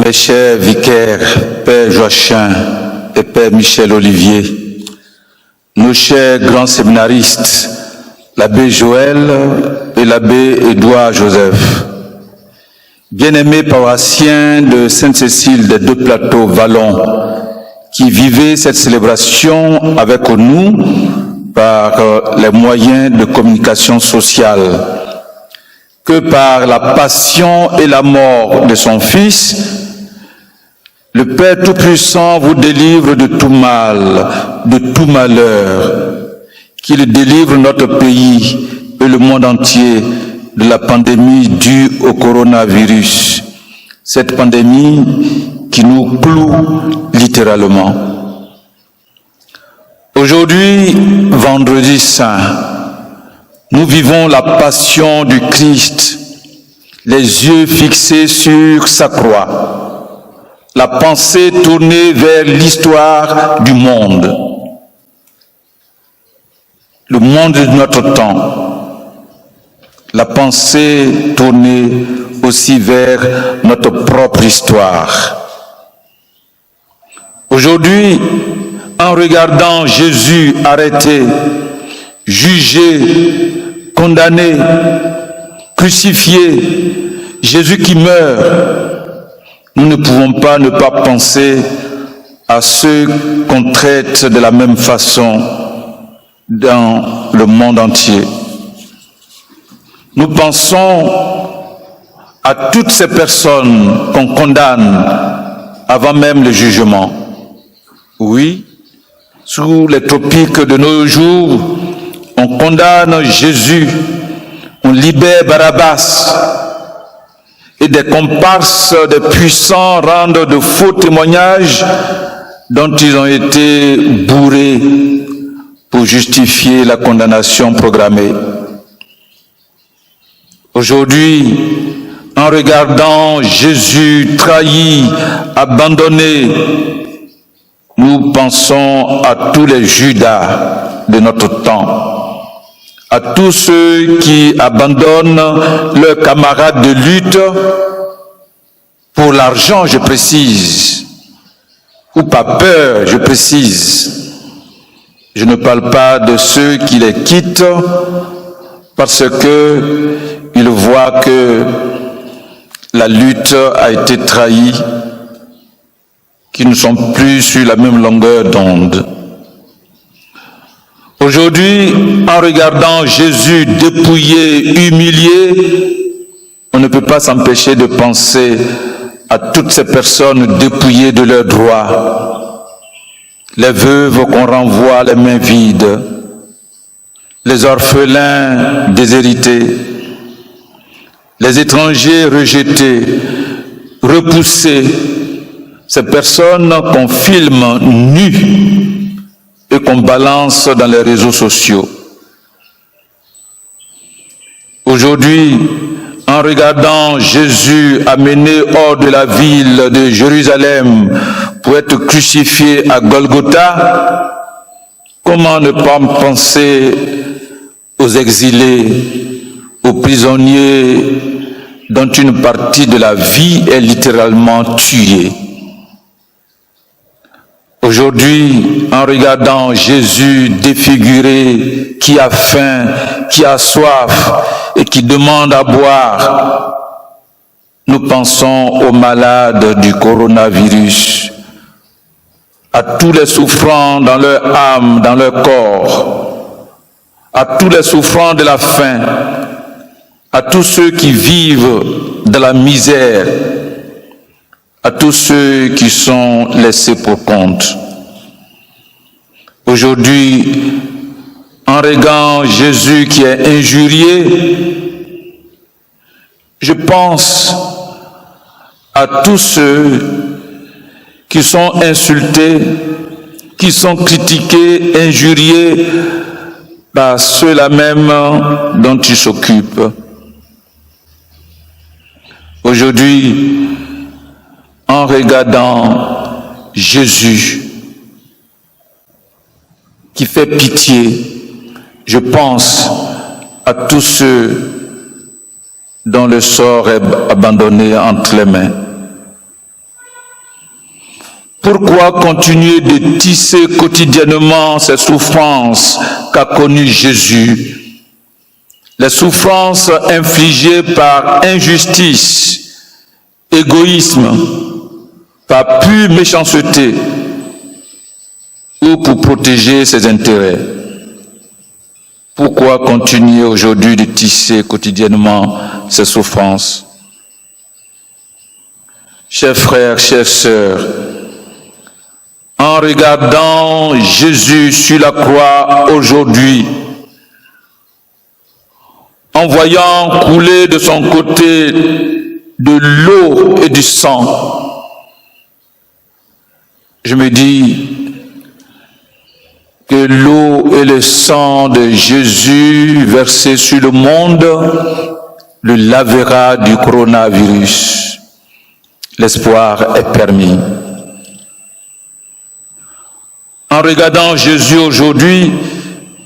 Mes chers vicaires, Père Joachim et Père Michel Olivier, nos chers grands séminaristes, l'abbé Joël et l'abbé Édouard Joseph, bien-aimés paroissiens de Sainte-Cécile des Deux Plateaux Vallon, qui vivaient cette célébration avec nous par les moyens de communication sociale, que par la passion et la mort de son Fils, le Père Tout-Puissant vous délivre de tout mal, de tout malheur, qu'il délivre notre pays et le monde entier de la pandémie due au coronavirus. Cette pandémie qui nous cloue littéralement. Aujourd'hui, vendredi saint, nous vivons la passion du Christ, les yeux fixés sur sa croix, la pensée tournée vers l'histoire du monde, le monde de notre temps, la pensée tournée aussi vers notre propre histoire. Aujourd'hui, en regardant Jésus arrêté, jugé, condamné, crucifié, Jésus qui meurt, nous ne pouvons pas ne pas penser à ceux qu'on traite de la même façon dans le monde entier. Nous pensons à toutes ces personnes qu'on condamne avant même le jugement. Oui, sous les tropiques de nos jours, on condamne Jésus, on libère Barabbas, et des comparses, des puissants rendent de faux témoignages dont ils ont été bourrés pour justifier la condamnation programmée. Aujourd'hui, en regardant Jésus trahi, abandonné, nous pensons à tous les Judas de notre temps, à tous ceux qui abandonnent leurs camarades de lutte pour l'argent, je précise, ou par peur, je précise. Je ne parle pas de ceux qui les quittent parce que ils voient que la lutte a été trahie, qu'ils ne sont plus sur la même longueur d'onde. Aujourd'hui, en regardant Jésus dépouillé, humilié, on ne peut pas s'empêcher de penser à toutes ces personnes dépouillées de leurs droits, les veuves qu'on renvoie les mains vides, les orphelins déshérités, les étrangers rejetés, repoussés, ces personnes qu'on filme nues et qu'on balance dans les réseaux sociaux. Aujourd'hui, en regardant Jésus amené hors de la ville de Jérusalem pour être crucifié à Golgotha, comment ne pas penser aux exilés, aux prisonniers dont une partie de la vie est littéralement tuée. Aujourd'hui, en regardant Jésus défiguré, qui a faim, qui a soif et qui demande à boire, nous pensons aux malades du coronavirus, à tous les souffrants dans leur âme, dans leur corps, à tous les souffrants de la faim, à tous ceux qui vivent de la misère, à tous ceux qui sont laissés pour compte. Aujourd'hui, en regardant Jésus qui est injurié, je pense à tous ceux qui sont insultés, qui sont critiqués, injuriés par ceux-là même dont ils s'occupent. Aujourd'hui, en regardant Jésus qui fait pitié, je pense à tous ceux dont le sort est abandonné entre les mains. Pourquoi continuer de tisser quotidiennement ces souffrances qu'a connues Jésus? Les souffrances infligées par injustice, égoïsme, par pure méchanceté ou pour protéger ses intérêts. Pourquoi continuer aujourd'hui de tisser quotidiennement ces souffrances? Chers frères, chères sœurs, en regardant Jésus sur la croix aujourd'hui, en voyant couler de son côté de l'eau et du sang, je me dis que l'eau et le sang de Jésus versé sur le monde le lavera du coronavirus. L'espoir est permis. En regardant Jésus aujourd'hui,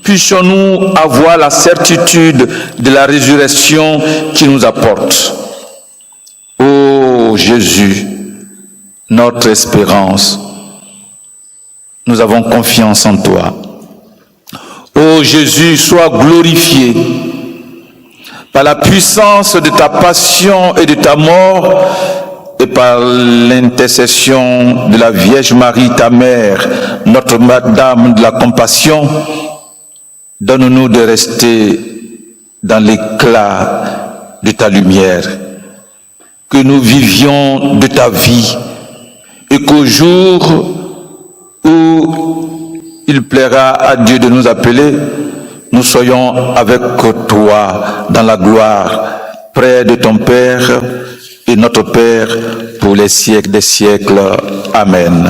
puissions-nous avoir la certitude de la résurrection qu'il nous apporte. Ô Jésus, notre espérance, nous avons confiance en toi. Ô Jésus, sois glorifié par la puissance de ta passion et de ta mort et par l'intercession de la Vierge Marie, ta mère, notre Madame de la compassion. Donne-nous de rester dans l'éclat de ta lumière, que nous vivions de ta vie et qu'au jour où il plaira à Dieu de nous appeler, nous soyons avec toi dans la gloire, près de ton Père et notre Père pour les siècles des siècles. Amen.